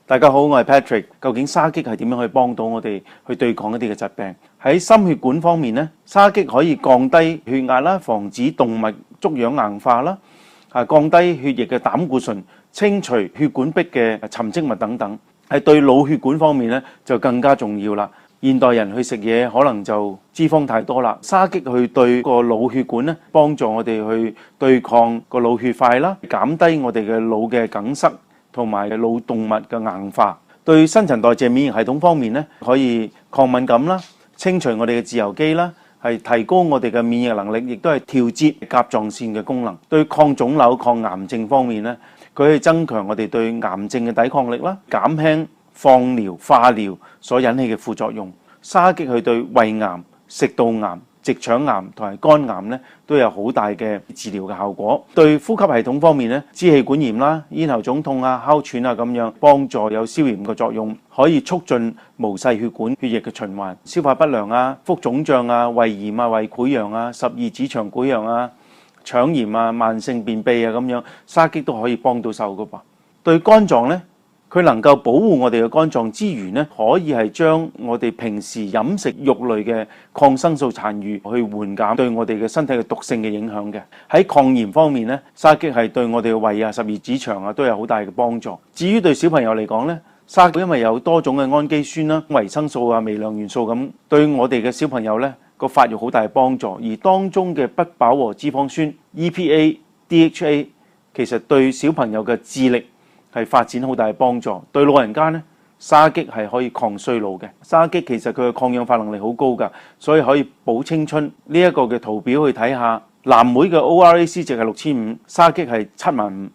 大家好，我係 Patrick。究竟沙棘係點樣去幫到我哋去對抗一啲嘅疾病？喺心血管方面呢，沙棘可以降低血壓啦，防止動脈粥樣硬化啦，降低血液嘅膽固醇，清除血管壁嘅沉積物等等。係對腦血管方面呢就更加重要啦。現代人去食嘢可能就脂肪太多啦，沙棘去對個腦血管呢，幫助我哋去對抗個腦血塊啦，減低我哋嘅腦嘅梗塞同埋腦動脈嘅硬化。對新陳代謝免疫系統方面呢，可以抗敏感啦，清除我哋嘅自由基啦，係提高我哋嘅免疫能力，亦都係調節甲狀腺嘅功能。對抗腫瘤、抗癌症方面呢，佢可以增強我哋對癌症嘅抵抗力啦，減輕放療、化療所引起嘅副作用。沙棘去對胃癌、食道癌、直腸癌同埋肝癌呢都有好大嘅治療嘅效果。對呼吸系統方面呢，支氣管炎啦、咽喉腫痛啊、哮喘啊咁樣，幫助有消炎嘅作用，可以促進毛細血管血液嘅循環。消化不良啊、腹腫脹啊、胃炎啊、胃潰瘍啊、十二指腸潰瘍啊、腸炎啊、慢性便秘啊咁樣，沙棘都可以幫到手噶噃。對肝臟呢，佢能夠保護我哋嘅肝臟之餘呢，可以係將我哋平時飲食肉類嘅抗生素殘餘去緩減對我哋嘅身體嘅毒性嘅影響嘅。喺抗炎方面呢，沙棘係對我哋嘅胃啊、十二指腸啊都有好大嘅幫助。至於對小朋友嚟講呢，沙棘因為有多種嘅氨基酸啦、維生素啊、微量元素咁，對我哋嘅小朋友呢個發育好大嘅幫助。而當中嘅不飽和脂肪酸 EPA、DHA 其實對小朋友嘅智力係發展好大嘅幫助。對老人家呢，沙棘係可以抗衰老嘅。沙棘其實佢嘅抗氧化能力好高㗎，所以可以保青春。呢一個嘅圖表去睇下，藍莓嘅 ORAC 值係6500，沙棘係75000，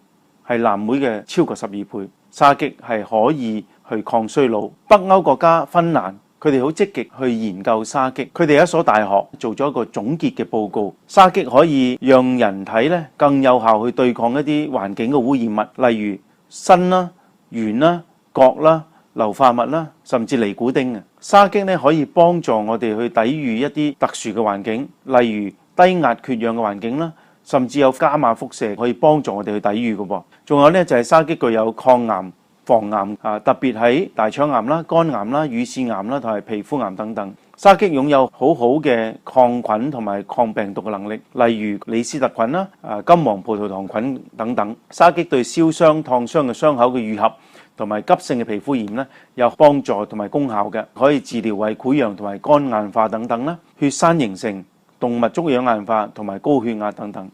係藍莓嘅超過12倍。沙棘係可以去抗衰老。北歐國家芬蘭，佢哋好積極去研究沙棘。佢哋有一所大學做咗一個總結嘅報告，沙棘可以讓人體咧更有效去對抗一啲環境嘅污染物，例如砷啦、鉛啦、鉻啦、硫化物啦，甚至尼古丁啊。沙棘咧可以幫助我哋去抵禦一啲特殊嘅環境，例如低壓缺氧嘅環境啦，甚至有伽馬輻射可以幫助我哋去抵禦嘅噃。仲有咧就係沙棘具有抗癌、防癌啊，特別喺大腸癌啦、肝癌啦、乳腺癌啦同埋皮膚癌等等。沙棘擁有好好嘅抗菌同埋抗病毒嘅能力，例如李斯特菌啦、金黃葡萄糖菌等等。沙棘對燒傷、燙傷嘅傷口嘅愈合同埋急性嘅皮膚炎咧有幫助同埋功效嘅，可以治療胃潰瘍同埋肝硬化等等啦，血栓形成、動脈粥樣硬化同埋高血壓等等。